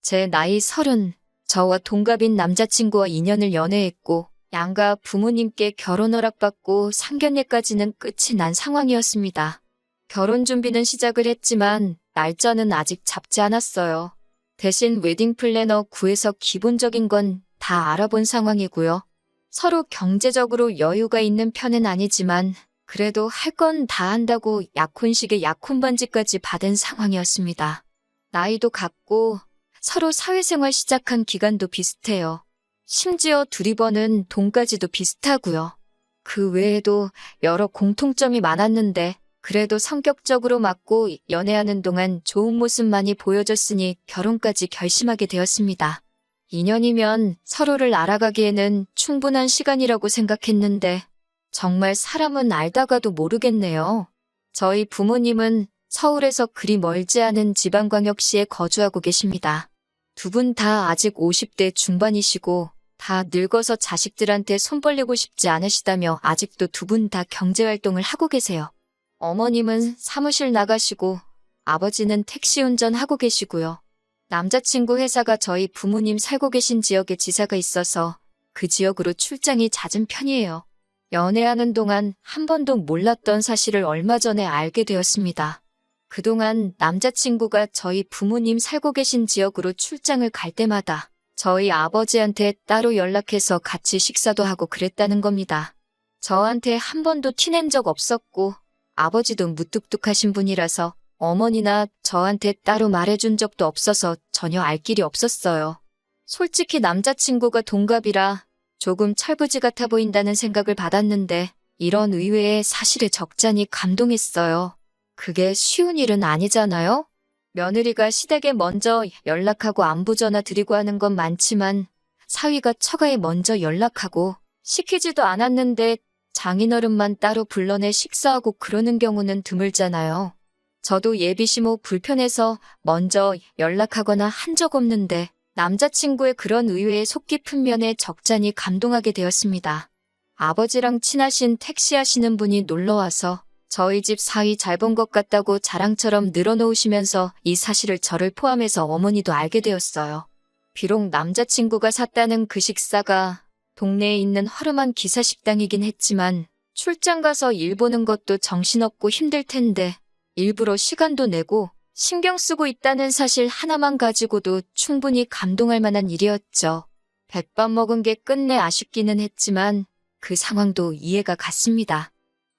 제 나이 30, 저와 동갑인 남자친구와 2년을 연애했고 양가 부모님께 결혼 허락받고 상견례까지는 끝이 난 상황이었습니다. 결혼 준비는 시작을 했지만 날짜는 아직 잡지 않았어요. 대신 웨딩 플래너 구해서 기본적인 건 다 알아본 상황이고요. 서로 경제적으로 여유가 있는 편은 아니지만 그래도 할 건 다 한다고 약혼식에 약혼반지까지 받은 상황이었습니다. 나이도 같고 서로 사회생활 시작한 기간도 비슷해요. 심지어 둘이 버는 돈까지도 비슷하고요. 그 외에도 여러 공통점이 많았는데 그래도 성격적으로 맞고 연애하는 동안 좋은 모습만이 보여줬으니 결혼까지 결심하게 되었습니다. 2년이면 서로를 알아가기에는 충분한 시간이라고 생각했는데 정말 사람은 알다가도 모르겠네요. 저희 부모님은 서울에서 그리 멀지 않은 지방광역시에 거주하고 계십니다. 두 분 다 아직 50대 중반이시고 다 늙어서 자식들한테 손 벌리고 싶지 않으시다며 아직도 두 분 다 경제활동을 하고 계세요. 어머님은 사무실 나가시고 아버지는 택시 운전하고 계시고요. 남자친구 회사가 저희 부모님 살고 계신 지역에 지사가 있어서 그 지역으로 출장이 잦은 편이에요. 연애하는 동안 한 번도 몰랐던 사실을 얼마 전에 알게 되었습니다. 그동안 남자친구가 저희 부모님 살고 계신 지역으로 출장을 갈 때마다 저희 아버지한테 따로 연락해서 같이 식사도 하고 그랬다는 겁니다. 저한테 한 번도 티낸 적 없었고 아버지도 무뚝뚝하신 분이라서 어머니나 저한테 따로 말해준 적도 없어서 전혀 알 길이 없었어요. 솔직히 남자친구가 동갑이라 조금 철부지 같아 보인다는 생각을 받았는데 이런 의외의 사실에 적잖이 감동했어요. 그게 쉬운 일은 아니잖아요? 며느리가 시댁에 먼저 연락하고 안부 전화 드리고 하는 건 많지만 사위가 처가에 먼저 연락하고 시키지도 않았는데 장인어른만 따로 불러내 식사하고 그러는 경우는 드물잖아요. 저도 예비시모 불편해서 먼저 연락하거나 한 적 없는데 남자친구의 그런 의외의 속 깊은 면에 적잖이 감동하게 되었습니다. 아버지랑 친하신 택시 하시는 분이 놀러와서 저희 집 사위 잘 본 것 같다고 자랑처럼 늘어놓으시면서 이 사실을 저를 포함해서 어머니도 알게 되었어요. 비록 남자친구가 샀다는 그 식사가 동네에 있는 허름한 기사식당이긴 했지만 출장 가서 일 보는 것도 정신없고 힘들 텐데 일부러 시간도 내고 신경 쓰고 있다는 사실 하나만 가지고도 충분히 감동할 만한 일이었죠. 백반 먹은 게 끝내 아쉽기는 했지만 그 상황도 이해가 갔습니다.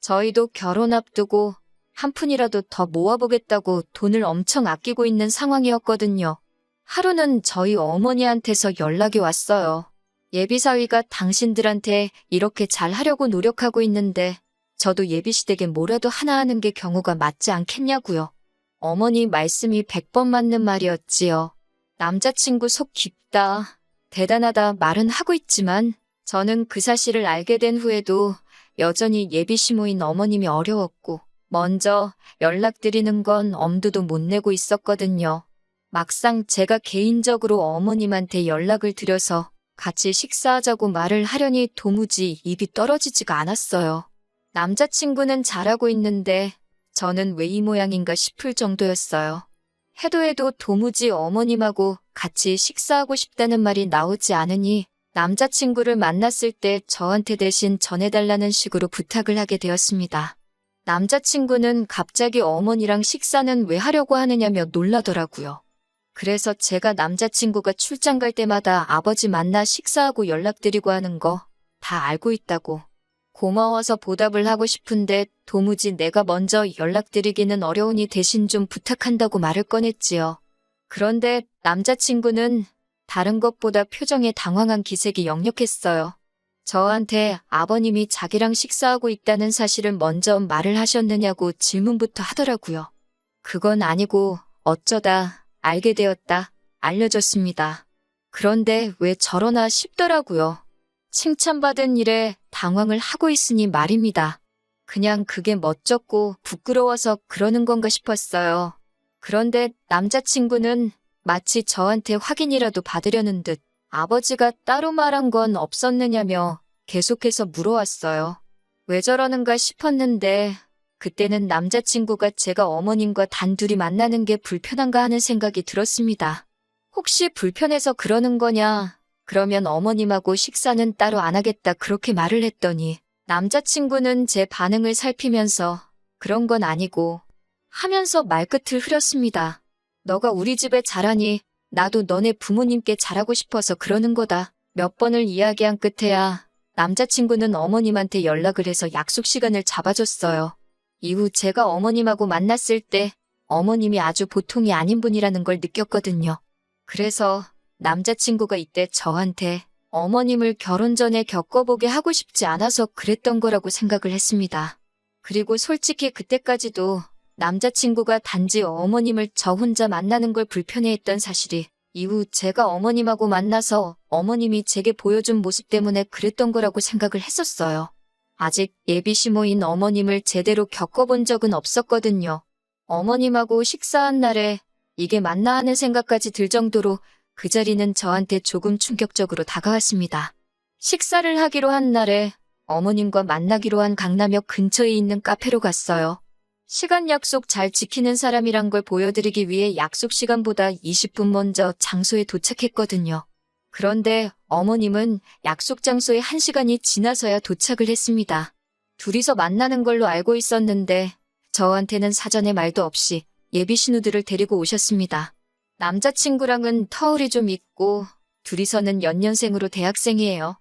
저희도 결혼 앞두고 한 푼이라도 더 모아보겠다고 돈을 엄청 아끼고 있는 상황이었거든요. 하루는 저희 어머니한테서 연락이 왔어요. 예비사위가 당신들한테 이렇게 잘하려고 노력하고 있는데 저도 예비시댁에 뭐라도 하나 하는 게 경우가 맞지 않겠냐고요. 어머니 말씀이 100번 맞는 말이었지요. 남자친구 속 깊다, 대단하다 말은 하고 있지만 저는 그 사실을 알게 된 후에도 여전히 예비시모인 어머님이 어려웠고 먼저 연락드리는 건 엄두도 못 내고 있었거든요. 막상 제가 개인적으로 어머님한테 연락을 드려서 같이 식사하자고 말을 하려니 도무지 입이 떨어지지가 않았어요. 남자친구는 잘하고 있는데 저는 왜 이 모양인가 싶을 정도였어요. 해도 도무지 어머님하고 같이 식사하고 싶다는 말이 나오지 않으니 남자친구를 만났을 때 저한테 대신 전해달라는 식으로 부탁을 하게 되었습니다. 남자친구는 갑자기 어머니랑 식사는 왜 하려고 하느냐며 놀라더라고요. 그래서 제가 남자친구가 출장 갈 때마다 아버지 만나 식사하고 연락드리고 하는 거 다 알고 있다고. 고마워서 보답을 하고 싶은데 도무지 내가 먼저 연락드리기는 어려우니 대신 좀 부탁한다고 말을 꺼냈지요. 그런데 남자친구는 다른 것보다 표정에 당황한 기색이 역력했어요. 저한테 아버님이 자기랑 식사하고 있다는 사실을 먼저 말을 하셨느냐고 질문부터 하더라고요. 그건 아니고 어쩌다 알게 되었다 알려줬습니다. 그런데 왜 저러나 싶더라고요. 칭찬받은 일에 당황을 하고 있으니 말입니다. 그냥 그게 멋졌고 부끄러워서 그러는 건가 싶었어요. 그런데 남자친구는 마치 저한테 확인이라도 받으려는 듯 아버지가 따로 말한 건 없었느냐며 계속해서 물어왔어요. 왜 저러는가 싶었는데 그때는 남자친구가 제가 어머님과 단둘이 만나는 게 불편한가 하는 생각이 들었습니다. 혹시 불편해서 그러는 거냐? 그러면 어머님하고 식사는 따로 안 하겠다 그렇게 말을 했더니 남자친구는 제 반응을 살피면서 그런 건 아니고 하면서 말끝을 흐렸습니다. 너가 우리 집에 잘하니 나도 너네 부모님께 잘하고 싶어서 그러는 거다. 몇 번을 이야기한 끝에야 남자친구는 어머님한테 연락을 해서 약속 시간을 잡아줬어요. 이후 제가 어머님하고 만났을 때 어머님이 아주 보통이 아닌 분이라는 걸 느꼈거든요. 그래서 남자친구가 이때 저한테 어머님을 결혼 전에 겪어보게 하고 싶지 않아서 그랬던 거라고 생각을 했습니다. 그리고 솔직히 그때까지도 남자친구가 단지 어머님을 저 혼자 만나는 걸 불편해했던 사실이 이후 제가 어머님하고 만나서 어머님이 제게 보여준 모습 때문에 그랬던 거라고 생각을 했었어요. 아직 예비시모인 어머님을 제대로 겪어본 적은 없었거든요. 어머님하고 식사한 날에 이게 맞나 하는 생각까지 들 정도로 그 자리는 저한테 조금 충격적으로 다가왔습니다. 식사를 하기로 한 날에 어머님과 만나기로 한 강남역 근처에 있는 카페로 갔어요. 시간 약속 잘 지키는 사람이란 걸 보여드리기 위해 약속 시간보다 20분 먼저 장소에 도착했거든요. 그런데 어머님은 약속 장소에 1시간이 지나서야 도착을 했습니다. 둘이서 만나는 걸로 알고 있었는데 저한테는 사전에 말도 없이 예비 신우들을 데리고 오셨습니다. 남자친구랑은 터울이 좀 있고 둘이서는 연년생으로 대학생이에요.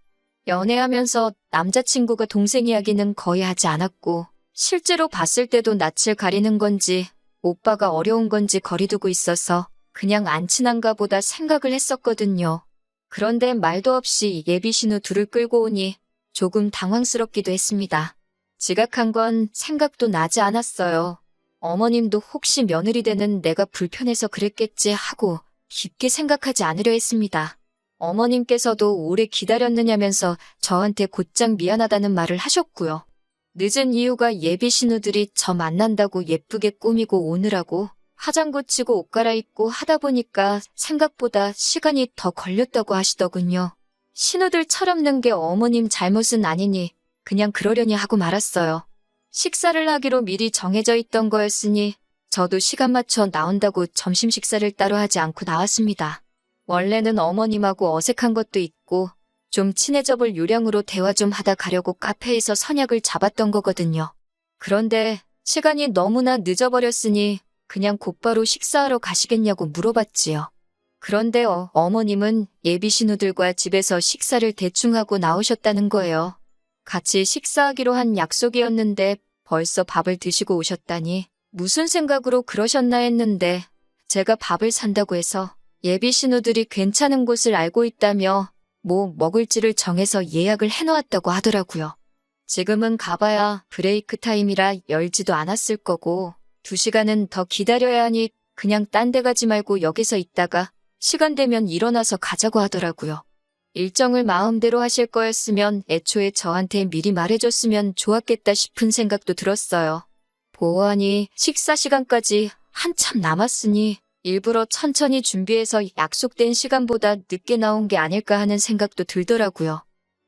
연애하면서 남자친구가 동생 이야기는 거의 하지 않았고 실제로 봤을 때도 낯을 가리는 건지 오빠가 어려운 건지 거리두고 있어서 그냥 안 친한가 보다 생각을 했었거든요. 그런데 말도 없이 예비 신우 둘을 끌고 오니 조금 당황스럽기도 했습니다. 지각한 건 생각도 나지 않았어요. 어머님도 혹시 며느리 되는 내가 불편해서 그랬겠지 하고 깊게 생각하지 않으려 했습니다. 어머님께서도 오래 기다렸느냐면서 저한테 곧장 미안하다는 말을 하셨고요. 늦은 이유가 예비 신우들이 저 만난다고 예쁘게 꾸미고 오느라고 화장 고치고 옷 갈아입고 하다 보니까 생각보다 시간이 더 걸렸다고 하시더군요. 신우들 철없는 게 어머님 잘못은 아니니 그냥 그러려니 하고 말았어요. 식사를 하기로 미리 정해져 있던 거였으니 저도 시간 맞춰 나온다고 점심 식사를 따로 하지 않고 나왔습니다. 원래는 어머님하고 어색한 것도 있고 좀 친해져 볼 요량으로 대화 좀 하다 가려고 카페에서 선약을 잡았던 거거든요. 그런데 시간이 너무나 늦어버렸으니 그냥 곧바로 식사하러 가시겠냐고 물어봤지요. 그런데 어머님은 예비 신우들과 집에서 식사를 대충 하고 나오셨다는 거예요. 같이 식사하기로 한 약속이었는데 벌써 밥을 드시고 오셨다니 무슨 생각으로 그러셨나 했는데 제가 밥을 산다고 해서 예비 신우들이 괜찮은 곳을 알고 있다며 뭐 먹을지를 정해서 예약을 해놓았다고 하더라고요. 지금은 가봐야 브레이크 타임이라 열지도 않았을 거고 2시간은 더 기다려야 하니 그냥 딴 데 가지 말고 여기서 있다가 시간 되면 일어나서 가자고 하더라고요. 일정을 마음대로 하실 거였으면 애초에 저한테 미리 말해줬으면 좋았겠다 싶은 생각도 들었어요. 보아하니 식사 시간까지 한참 남았으니 일부러 천천히 준비해서 약속된 시간보다 늦게 나온 게 아닐까 하는 생각도 들더라고요.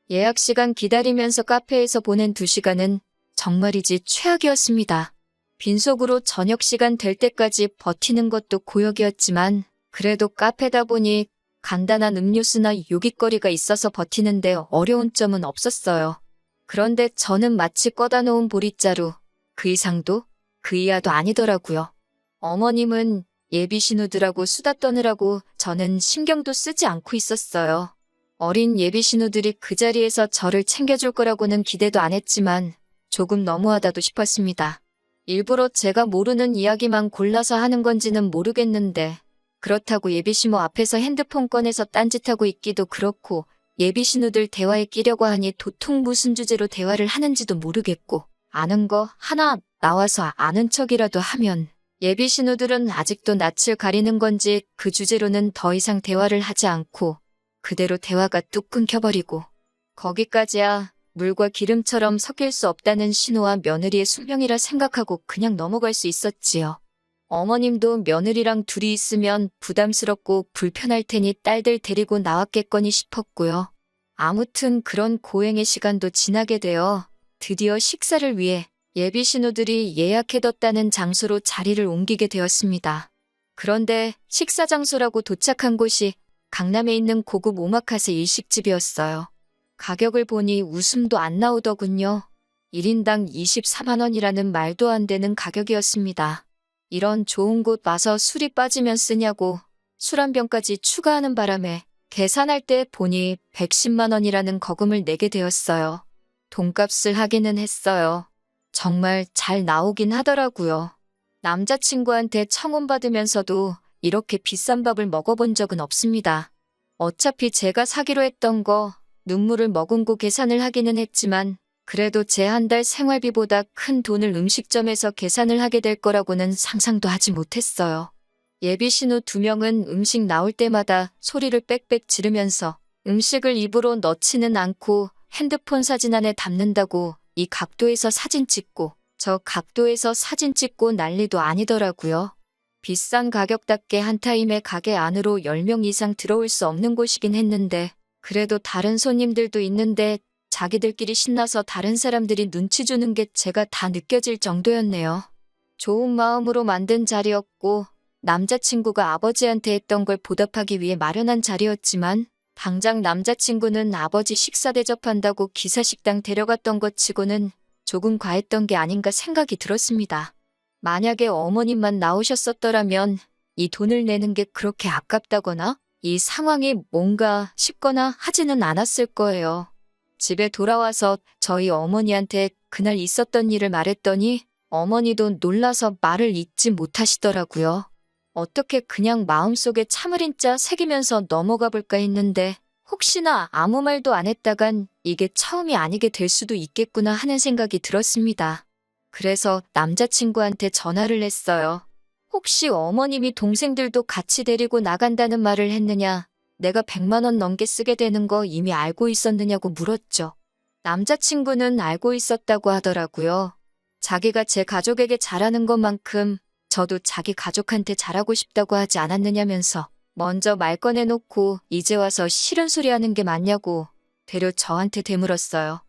예약 시간 기다리면서 카페에서 보낸 2시간은 정말이지 최악이었습니다. 빈속으로 저녁 시간 될 때까지 버티는 것도 고역이었지만 그래도 카페다 보니 간단한 음료수나 요깃거리가 있어서 버티는데 어려운 점은 없었어요. 그런데 저는 마치 꺼다 놓은 보릿자루, 그 이상도 그 이하도 아니더라고요. 어머님은 예비 신우들하고 수다 떠느라고 저는 신경도 쓰지 않고 있었어요. 어린 예비 신우들이 그 자리에서 저를 챙겨줄 거라고는 기대도 안 했지만 조금 너무하다도 싶었습니다. 일부러 제가 모르는 이야기만 골라서 하는 건지는 모르겠는데 그렇다고 예비 시모 앞에서 핸드폰 꺼내서 딴짓하고 있기도 그렇고 예비 신우들 대화에 끼려고 하니 도통 무슨 주제로 대화를 하는지도 모르겠고 아는 거 하나 나와서 아는 척이라도 하면 예비 신우들은 아직도 낯을 가리는 건지 그 주제로는 더 이상 대화를 하지 않고 그대로 대화가 뚝 끊겨버리고 거기까지야 물과 기름처럼 섞일 수 없다는 신우와 며느리의 숙명이라 생각하고 그냥 넘어갈 수 있었지요. 어머님도 며느리랑 둘이 있으면 부담스럽고 불편할 테니 딸들 데리고 나왔겠거니 싶었고요. 아무튼 그런 고행의 시간도 지나게 되어 드디어 식사를 위해 예비 신우들이 예약해뒀다는 장소로 자리를 옮기게 되었습니다. 그런데 식사 장소라고 도착한 곳이 강남에 있는 고급 오마카세 일식집이었어요. 가격을 보니 웃음도 안 나오더군요. 1인당 24만 원이라는 말도 안 되는 가격이었습니다. 이런 좋은 곳 와서 술이 빠지면 쓰냐고 술 한 병까지 추가하는 바람에 계산할 때 보니 110만 원이라는 거금을 내게 되었어요. 돈값을 하기는 했어요. 정말 잘 나오긴 하더라고요. 남자친구한테 청혼받으면서도 이렇게 비싼 밥을 먹어본 적은 없습니다. 어차피 제가 사기로 했던 거 눈물을 머금고 계산을 하기는 했지만 그래도 제 한 달 생활비보다 큰 돈을 음식점에서 계산을 하게 될 거라고는 상상도 하지 못했어요. 예비 신우 2명은 음식 나올 때마다 소리를 빽빽 지르면서 음식을 입으로 넣지는 않고 핸드폰 사진 안에 담는다고 이 각도에서 사진 찍고 저 각도에서 사진 찍고 난리도 아니더라고요. 비싼 가격답게 한 타임에 가게 안으로 10명 이상 들어올 수 없는 곳이긴 했는데 그래도 다른 손님들도 있는데 자기들끼리 신나서 다른 사람들이 눈치 주는 게 제가 다 느껴질 정도였네요. 좋은 마음으로 만든 자리였고 남자친구가 아버지한테 했던 걸 보답하기 위해 마련한 자리였지만 당장 남자친구는 아버지 식사 대접한다고 기사식당 데려갔던 것 치고는 조금 과했던 게 아닌가 생각이 들었습니다. 만약에 어머님만 나오셨었더라면 이 돈을 내는 게 그렇게 아깝다거나 이 상황이 뭔가 싶거나 하지는 않았을 거예요. 집에 돌아와서 저희 어머니한테 그날 있었던 일을 말했더니 어머니도 놀라서 말을 잇지 못하시더라고요. 어떻게 그냥 마음속에 참을인자 새기면서 넘어가 볼까 했는데 혹시나 아무 말도 안 했다간 이게 처음이 아니게 될 수도 있겠구나 하는 생각이 들었습니다. 그래서 남자친구한테 전화를 했어요. 혹시 어머님이 동생들도 같이 데리고 나간다는 말을 했느냐? 내가 100만 원 넘게 쓰게 되는 거 이미 알고 있었느냐고 물었죠. 남자친구는 알고 있었다고 하더라고요. 자기가 제 가족에게 잘하는 것만큼 저도 자기 가족한테 잘하고 싶다고 하지 않았느냐면서 먼저 말 꺼내놓고 이제 와서 싫은 소리 하는 게 맞냐고 되려 저한테 되물었어요.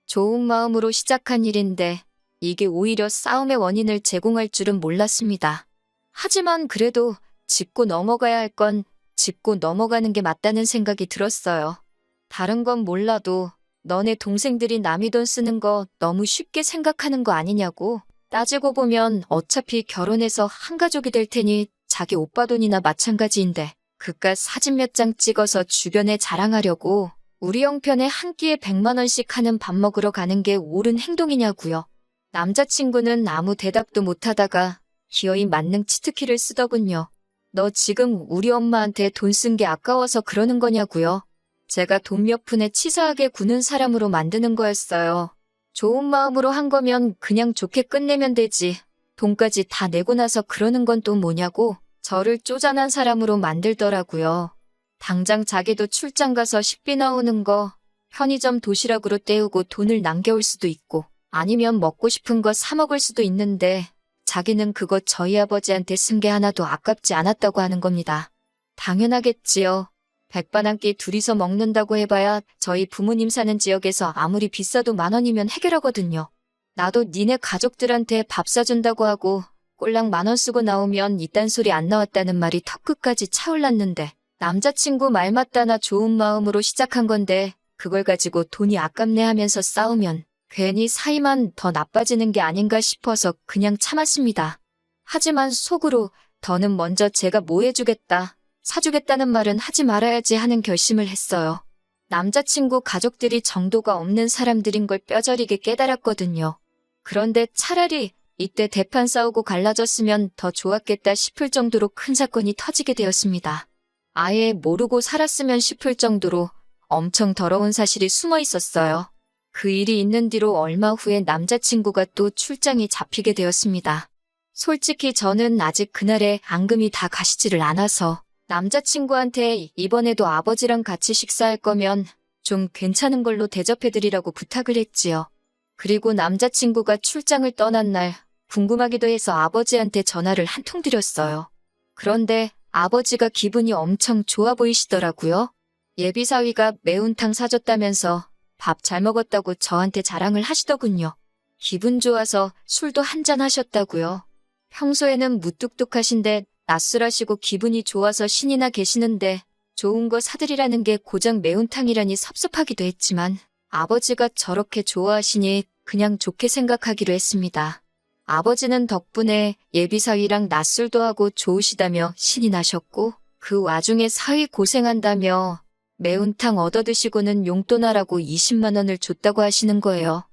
좋은 마음으로 시작한 일인데 이게 오히려 싸움의 원인을 제공할 줄은 몰랐습니다. 하지만 그래도 짚고 넘어가야 할 건 짚고 넘어가는 게 맞다는 생각이 들었어요. 다른 건 몰라도 너네 동생들이 남의 돈 쓰는 거 너무 쉽게 생각하는 거 아니냐고. 따지고 보면 어차피 결혼해서 한 가족이 될 테니 자기 오빠 돈이나 마찬가지인데 그깟 사진 몇 장 찍어서 주변에 자랑하려고 우리 형편에 한 끼에 100만 원씩 하는 밥 먹으러 가는 게 옳은 행동이냐고요. 남자친구는 아무 대답도 못하다가 기어이 만능 치트키를 쓰더군요. 너 지금 우리 엄마한테 돈 쓴 게 아까워서 그러는 거냐고요. 제가 돈 몇 푼에 치사하게 구는 사람으로 만드는 거였어요. 좋은 마음으로 한 거면 그냥 좋게 끝내면 되지. 돈까지 다 내고 나서 그러는 건 또 뭐냐고 저를 쪼잔한 사람으로 만들더라고요. 당장 자기도 출장 가서 식비 나오는 거 편의점 도시락으로 때우고 돈을 남겨올 수도 있고 아니면 먹고 싶은 거 사 먹을 수도 있는데 자기는 그거 저희 아버지한테 쓴 게 하나도 아깝지 않았다고 하는 겁니다. 당연하겠지요. 백반 한 끼 둘이서 먹는다고 해봐야 저희 부모님 사는 지역에서 아무리 비싸도 10,000원이면 해결하거든요. 나도 니네 가족들한테 밥 사준다고 하고 꼴랑 10,000원 쓰고 나오면 이딴 소리 안 나왔다는 말이 턱끝까지 차올랐는데 남자친구 말 맞다나 좋은 마음으로 시작한 건데 그걸 가지고 돈이 아깝네 하면서 싸우면 괜히 사이만 더 나빠지는 게 아닌가 싶어서 그냥 참았습니다. 하지만 속으로 더는 먼저 제가 뭐 해주겠다, 사주겠다는 말은 하지 말아야지 하는 결심을 했어요. 남자친구 가족들이 정도가 없는 사람들인 걸 뼈저리게 깨달았거든요. 그런데 차라리 이때 대판 싸우고 갈라졌으면 더 좋았겠다 싶을 정도로 큰 사건이 터지게 되었습니다. 아예 모르고 살았으면 싶을 정도로 엄청 더러운 사실이 숨어 있었어요. 그 일이 있는 뒤로 얼마 후에 남자친구가 또 출장이 잡히게 되었습니다. 솔직히 저는 아직 그날의 앙금이 다 가시지를 않아서 남자친구한테 이번에도 아버지랑 같이 식사할 거면 좀 괜찮은 걸로 대접해드리라고 부탁을 했지요. 그리고 남자친구가 출장을 떠난 날 궁금하기도 해서 아버지한테 전화를 한 통 드렸어요. 그런데 아버지가 기분이 엄청 좋아 보이시더라고요. 예비사위가 매운탕 사줬다면서 밥 잘 먹었다고 저한테 자랑을 하시더군요. 기분 좋아서 술도 한잔 하셨다고요. 평소에는 무뚝뚝하신데 낮술하시고 기분이 좋아서 신이나 계시는데 좋은 거 사드리라는 게 고작 매운탕이라니 섭섭하기도 했지만 아버지가 저렇게 좋아하시니 그냥 좋게 생각하기로 했습니다. 아버지는 덕분에 예비사위랑 낮술도 하고 좋으시다며 신이 나셨고 그 와중에 사위 고생한다며 매운탕 얻어드시고는 용돈하라고 20만 원을 줬다고 하시는 거예요.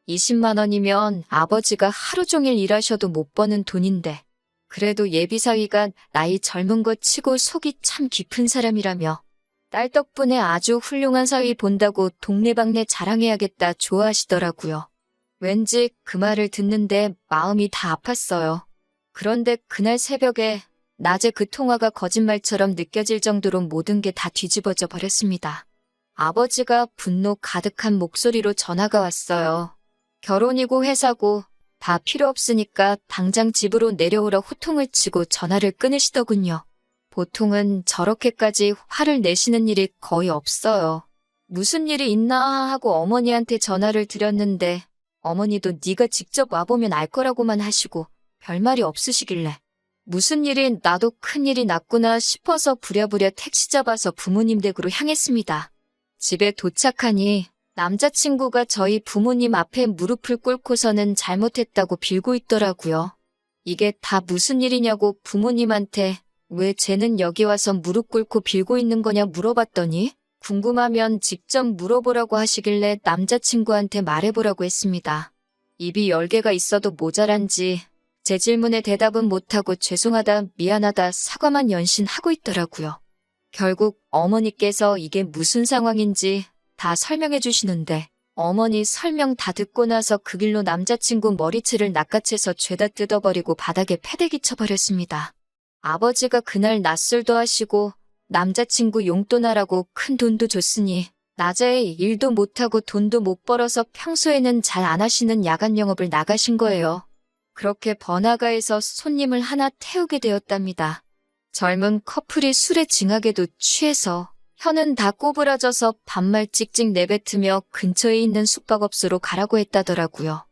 20만 원이면 아버지가 하루 종일 일하셔도 못 버는 돈인데 그래도 예비사위가 나이 젊은 것 치고 속이 참 깊은 사람이라며 딸 덕분에 아주 훌륭한 사위 본다고 동네방네 자랑해야겠다 좋아하시더라고요. 왠지 그 말을 듣는데 마음이 다 아팠어요. 그런데 그날 새벽에 낮에 그 통화가 거짓말처럼 느껴질 정도로 모든 게 다 뒤집어져 버렸습니다. 아버지가 분노 가득한 목소리로 전화가 왔어요. 결혼이고 회사고 다 필요 없으니까 당장 집으로 내려오라 호통을 치고 전화를 끊으시더군요. 보통은 저렇게까지 화를 내시는 일이 거의 없어요. 무슨 일이 있나 하고 어머니한테 전화를 드렸는데 어머니도 네가 직접 와보면 알 거라고만 하시고 별말이 없으시길래 무슨 일이 나도 큰일이 났구나 싶어서 부랴부랴 택시 잡아서 부모님 댁으로 향했습니다. 집에 도착하니 남자친구가 저희 부모님 앞에 무릎을 꿇고서는 잘못했다고 빌고 있더라고요. 이게 다 무슨 일이냐고 부모님한테 왜 쟤는 여기 와서 무릎 꿇고 빌고 있는 거냐 물어봤더니 궁금하면 직접 물어보라고 하시길래 남자친구한테 말해보라고 했습니다. 입이 10개가 있어도 모자란지 제 질문에 대답은 못하고 죄송하다, 미안하다, 사과만 연신하고 있더라고요. 결국 어머니께서 이게 무슨 상황인지 다 설명해 주시는데 어머니 설명 다 듣고 나서 그 길로 남자친구 머리채를 낚아채서 죄다 뜯어버리고 바닥에 패대기 쳐버렸습니다. 아버지가 그날 낮술도 하시고 남자친구 용돈하라고 큰 돈도 줬으니 낮에 일도 못하고 돈도 못 벌어서 평소에는 잘 안 하시는 야간 영업을 나가신 거예요. 그렇게 번화가에서 손님을 하나 태우게 되었답니다. 젊은 커플이 술에 징하게도 취해서 혀는 다 꼬부라져서 반말 찍찍 내뱉으며 근처에 있는 숙박업소로 가라고 했다더라고요.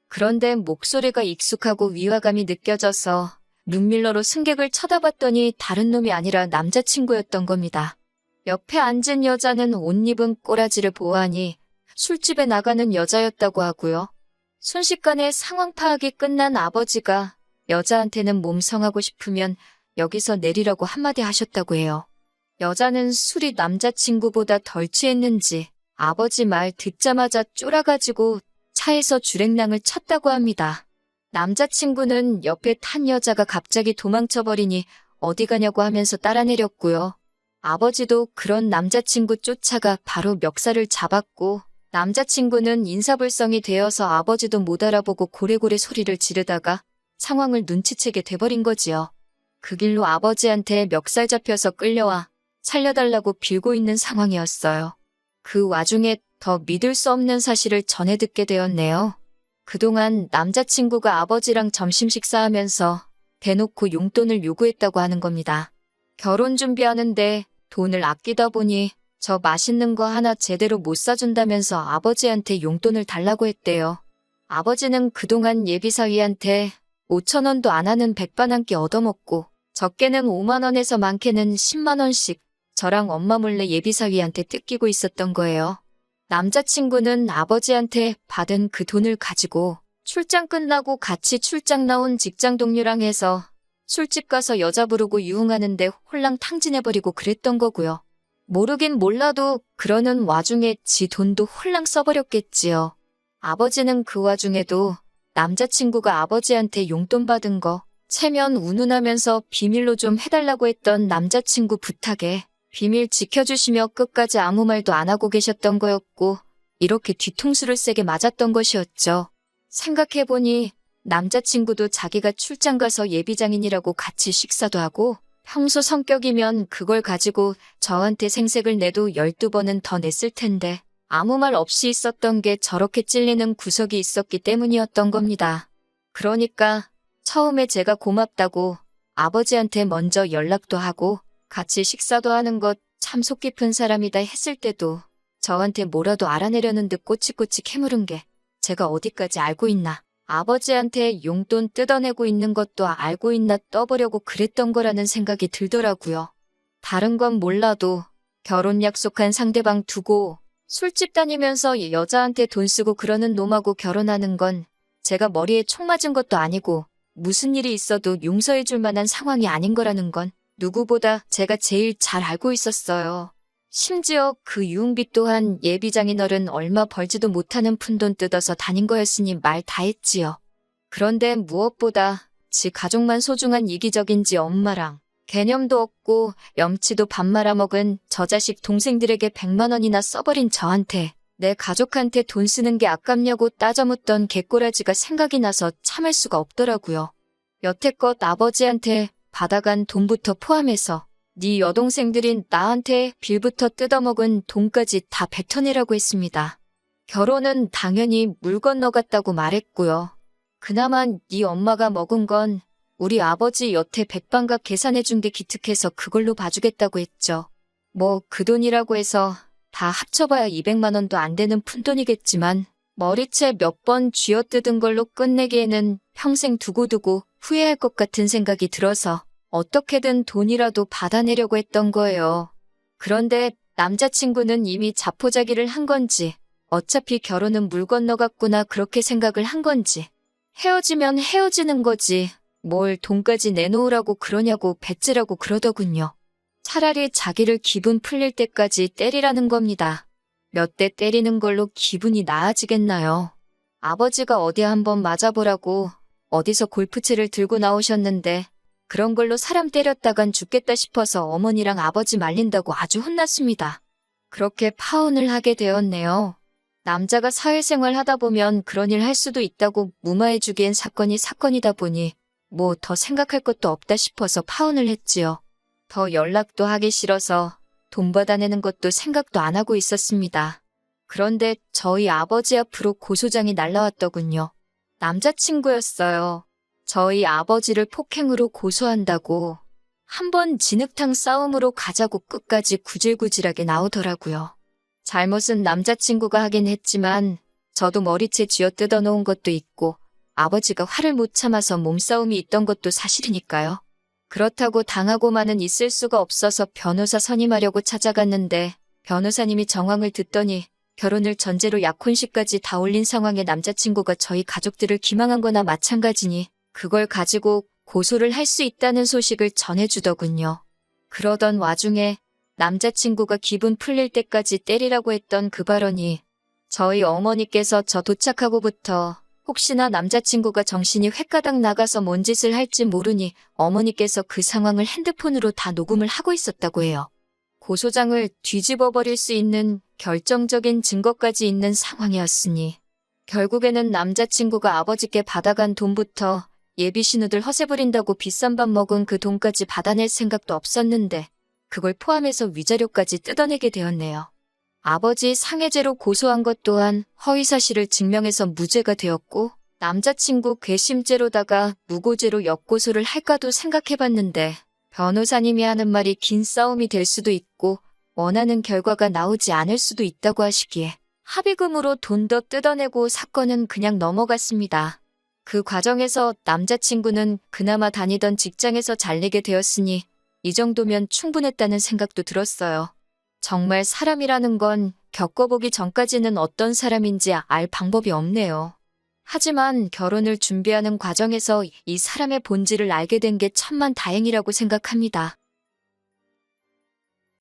그런데 목소리가 익숙하고 위화감이 느껴져서 룸밀러로 승객을 쳐다봤더니 다른 놈이 아니라 남자친구였던 겁니다. 옆에 앉은 여자는 옷 입은 꼬라지를 보아하니 술집에 나가는 여자였다고 하고요. 순식간에 상황 파악이 끝난 아버지가 여자한테는 몸성하고 싶으면 여기서 내리라고 한마디 하셨다고 해요. 여자는 술이 남자친구보다 덜 취했는지 아버지 말 듣자마자 쫄아가지고 차에서 주랭랑을 쳤다고 합니다. 남자친구는 옆에 탄 여자가 갑자기 도망쳐버리니 어디 가냐고 하면서 따라 내렸고요. 아버지도 그런 남자친구 쫓아가 바로 멱살을 잡았고 남자친구는 인사불성이 되어서 아버지도 못 알아보고 고래고래 소리를 지르다가 상황을 눈치채게 돼버린 거지요. 그 길로 아버지한테 멱살 잡혀서 끌려와 살려달라고 빌고 있는 상황이었어요. 그 와중에 더 믿을 수 없는 사실을 전해 듣게 되었네요. 그동안 남자친구가 아버지랑 점심 식사하면서 대놓고 용돈을 요구했다고 하는 겁니다. 결혼 준비하는데 돈을 아끼다 보니 저 맛있는 거 하나 제대로 못 사준다면서 아버지한테 용돈을 달라고 했대요. 아버지는 그동안 예비사위한테 5천 원도 안 하는 백반 한 끼 얻어먹고 적게는 5만 원에서 많게는 10만 원씩 저랑 엄마 몰래 예비사위한테 뜯기고 있었던 거예요. 남자친구는 아버지한테 받은 그 돈을 가지고 출장 끝나고 같이 출장 나온 직장 동료랑 해서 술집 가서 여자 부르고 유흥하는데 홀랑 탕진해버리고 그랬던 거고요. 모르긴 몰라도 그러는 와중에 지 돈도 홀랑 써버렸겠지요. 아버지는 그 와중에도 남자친구가 아버지한테 용돈 받은 거 체면 운운하면서 비밀로 좀 해달라고 했던 남자친구 부탁에 비밀 지켜주시며 끝까지 아무 말도 안 하고 계셨던 거였고 이렇게 뒤통수를 세게 맞았던 것이었죠. 생각해보니 남자친구도 자기가 출장 가서 예비장인이라고 같이 식사도 하고 평소 성격이면 그걸 가지고 저한테 생색을 내도 12번은 더 냈을 텐데 아무 말 없이 있었던 게 저렇게 찔리는 구석이 있었기 때문이었던 겁니다. 그러니까 처음에 제가 고맙다고 아버지한테 먼저 연락도 하고 같이 식사도 하는 것 참 속 깊은 사람이다 했을 때도 저한테 뭐라도 알아내려는 듯 꼬치꼬치 캐물은 게 제가 어디까지 알고 있나. 아버지한테 용돈 뜯어내고 있는 것도 알고 있나 떠보려고 그랬던 거라는 생각이 들더라고요. 다른 건 몰라도 결혼 약속한 상대방 두고 술집 다니면서 여자한테 돈 쓰고 그러는 놈하고 결혼하는 건 제가 머리에 총 맞은 것도 아니고 무슨 일이 있어도 용서해 줄 만한 상황이 아닌 거라는 건 누구보다 제가 제일 잘 알고 있었어요. 심지어 그 유흥비 또한 예비장인어른 얼마 벌지도 못하는 푼돈 뜯어서 다닌 거였으니 말 다 했지요. 그런데 무엇보다 지 가족만 소중한 이기적인지 엄마랑 개념도 없고 염치도 밥 말아먹은 저 자식 동생들에게 100만 원이나 써버린 저한테 내 가족한테 돈 쓰는 게 아깝냐고 따져묻던 개꼬라지가 생각이 나서 참을 수가 없더라고요. 여태껏 아버지한테 받아간 돈부터 포함해서 네 여동생들인 나한테 빌부터 뜯어먹은 돈까지 다 뱉어내라고 했습니다. 결혼은 당연히 물 건너갔다고 말했고요. 그나마 네 엄마가 먹은 건 우리 아버지 여태 백반값 계산해준 게 기특해서 그걸로 봐주겠다고 했죠. 뭐 그 돈이라고 해서 다 합쳐봐야 200만 원도 안 되는 푼돈이겠지만 머리채 몇 번 쥐어뜯은 걸로 끝내기에는 평생 두고두고 후회할 것 같은 생각이 들어서 어떻게든 돈이라도 받아내려고 했던 거예요. 그런데 남자친구는 이미 자포자기를 한 건지 어차피 결혼은 물 건너갔구나 그렇게 생각을 한 건지 헤어지면 헤어지는 거지 뭘 돈까지 내놓으라고 그러냐고 배째라고 그러더군요. 차라리 자기를 기분 풀릴 때까지 때리라는 겁니다. 몇 대 때리는 걸로 기분이 나아지겠나요? 아버지가 어디 한번 맞아보라고 어디서 골프채를 들고 나오셨는데 그런 걸로 사람 때렸다간 죽겠다 싶어서 어머니랑 아버지 말린다고 아주 혼났습니다. 그렇게 파혼을 하게 되었네요. 남자가 사회생활 하다 보면 그런 일 할 수도 있다고 무마해주기엔 사건이 사건이다 보니 뭐 더 생각할 것도 없다 싶어서 파혼을 했지요. 더 연락도 하기 싫어서 돈 받아내는 것도 생각도 안 하고 있었습니다. 그런데 저희 아버지 앞으로 고소장이 날라왔더군요. 남자친구였어요. 저희 아버지를 폭행으로 고소한다고 한번 진흙탕 싸움으로 가자고 끝까지 구질구질하게 나오더라고요. 잘못은 남자친구가 하긴 했지만 저도 머리채 쥐어뜯어 놓은 것도 있고 아버지가 화를 못 참아서 몸싸움이 있던 것도 사실이니까요. 그렇다고 당하고만은 있을 수가 없어서 변호사 선임하려고 찾아갔는데 변호사님이 정황을 듣더니 결혼을 전제로 약혼식까지 다 올린 상황에 남자친구가 저희 가족들을 기망한 거나 마찬가지니 그걸 가지고 고소를 할 수 있다는 소식을 전해주더군요. 그러던 와중에 남자친구가 기분 풀릴 때까지 때리라고 했던 그 발언이 저희 어머니께서 저 도착하고부터 혹시나 남자친구가 정신이 횟가닥 나가서 뭔 짓을 할지 모르니 어머니께서 그 상황을 핸드폰으로 다 녹음을 하고 있었다고 해요. 고소장을 뒤집어 버릴 수 있는 결정적인 증거까지 있는 상황이었으니 결국에는 남자친구가 아버지께 받아간 돈부터 예비 신우들 허세 부린다고 비싼 밥 먹은 그 돈까지 받아낼 생각도 없었는데 그걸 포함해서 위자료까지 뜯어내게 되었네요. 아버지 상해죄로 고소한 것 또한 허위사실을 증명해서 무죄가 되었고 남자친구 괘씸죄로다가 무고죄로 역고소를 할까도 생각해봤는데 변호사님이 하는 말이 긴 싸움이 될 수도 있고 원하는 결과가 나오지 않을 수도 있다고 하시기에 합의금으로 돈 더 뜯어내고 사건은 그냥 넘어갔습니다. 그 과정에서 남자친구는 그나마 다니던 직장에서 잘리게 되었으니 이 정도면 충분했다는 생각도 들었어요. 정말 사람이라는 건 겪어보기 전까지는 어떤 사람인지 알 방법이 없네요. 하지만 결혼을 준비하는 과정에서 이 사람의 본질을 알게 된 게 천만다행이라고 생각합니다.